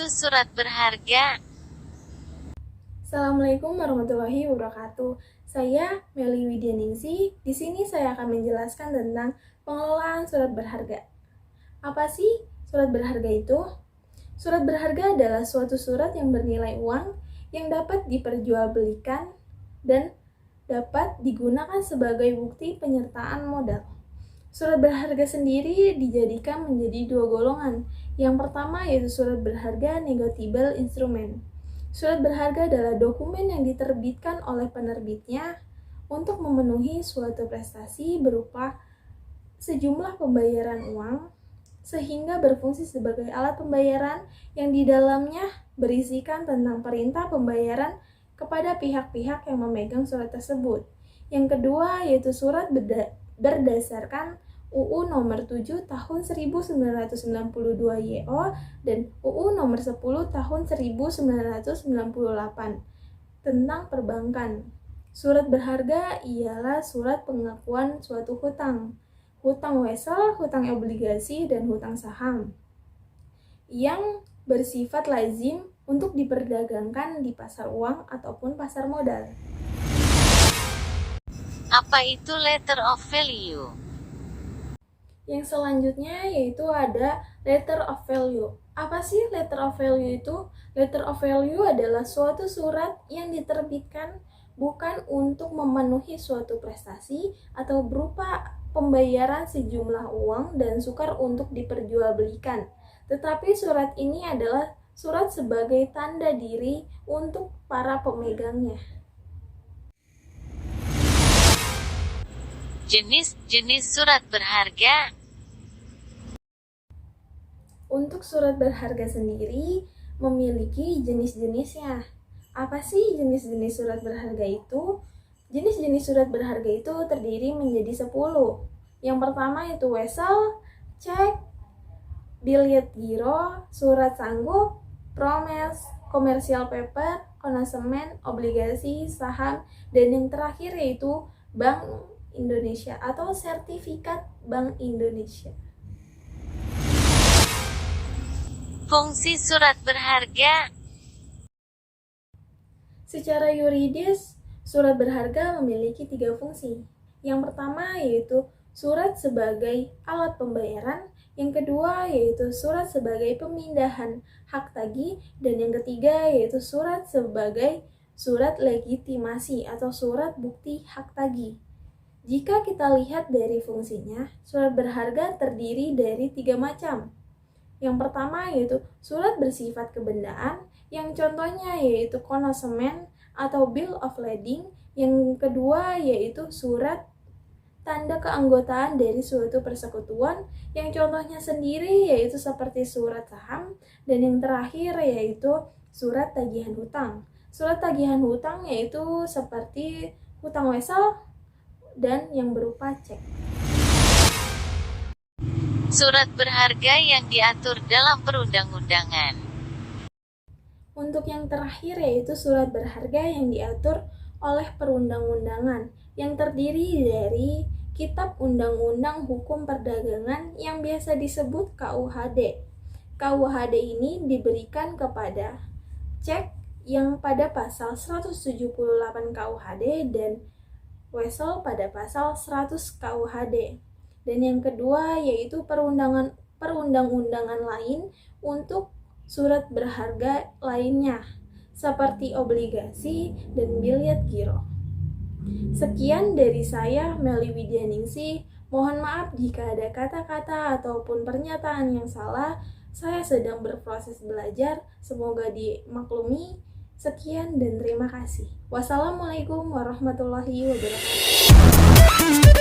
surat berharga? Assalamualaikum warahmatullahi wabarakatuh. Saya Meli Widyaningsih. Di sini saya akan menjelaskan tentang pengelolaan surat berharga. Apa sih surat berharga itu? Surat berharga adalah suatu surat yang bernilai uang yang dapat diperjualbelikan dan dapat digunakan sebagai bukti penyertaan modal. Surat berharga sendiri dijadikan menjadi dua golongan. Yang pertama yaitu surat berharga negotiable instrument. Surat berharga adalah dokumen yang diterbitkan oleh penerbitnya untuk memenuhi suatu prestasi berupa sejumlah pembayaran uang, sehingga berfungsi sebagai alat pembayaran yang di dalamnya berisikan tentang perintah pembayaran kepada pihak-pihak yang memegang surat tersebut. Yang kedua yaitu surat berdasarkan UU nomor 7 tahun 1992 YO dan UU nomor 10 tahun 1998 tentang perbankan. Surat berharga ialah surat pengakuan suatu hutang wesel, hutang obligasi, dan hutang saham yang bersifat lazim untuk diperdagangkan di pasar uang ataupun pasar modal. Apa itu letter of value? Yang selanjutnya yaitu ada letter of value. Apa sih letter of value itu? Letter of value adalah suatu surat yang diterbitkan bukan untuk memenuhi suatu prestasi atau berupa pembayaran sejumlah uang dan sukar untuk diperjualbelikan. Tetapi surat ini adalah surat sebagai tanda diri untuk para pemegangnya. Jenis-jenis surat berharga. Untuk surat berharga sendiri memiliki jenis-jenisnya. Apa sih jenis-jenis surat berharga itu? Jenis-jenis surat berharga itu terdiri menjadi 10. Yang pertama itu wesel, cek, billet giro, surat sanggup, promes, commercial paper, konsumen, obligasi, saham, dan yang terakhir yaitu Bank Indonesia atau sertifikat Bank Indonesia. Fungsi surat berharga. Secara yuridis, surat berharga memiliki 3 fungsi. Yang pertama yaitu surat sebagai alat pembayaran, yang kedua yaitu surat sebagai pemindahan hak tagih, dan yang ketiga yaitu surat sebagai surat legitimasi atau surat bukti hak tagih. Jika kita lihat dari fungsinya, surat berharga terdiri dari 3 macam. Yang pertama yaitu surat bersifat kebendaan, yang contohnya yaitu konsumen atau bill of lading. Yang kedua yaitu surat tanda keanggotaan dari suatu persekutuan, yang contohnya sendiri yaitu seperti surat saham. Dan yang terakhir yaitu surat tagihan hutang. Surat tagihan hutang yaitu seperti hutang wesel dan yang berupa cek. Surat berharga yang diatur dalam perundang-undangan. Untuk yang terakhir yaitu surat berharga yang diatur oleh perundang-undangan, yang terdiri dari Kitab Undang-Undang Hukum Perdagangan yang biasa disebut KUHD. KUHD ini diberikan kepada cek yang pada pasal 178 KUHD dan wesel pada pasal 100 KUHD. Dan yang kedua yaitu perundang-undangan lain untuk surat berharga lainnya seperti obligasi dan billet giro. Sekian dari saya, Meli Widyaningsih. Mohon maaf jika ada kata-kata ataupun pernyataan yang salah. Saya sedang berproses belajar, semoga dimaklumi. Sekian dan terima kasih. Wassalamualaikum warahmatullahi wabarakatuh.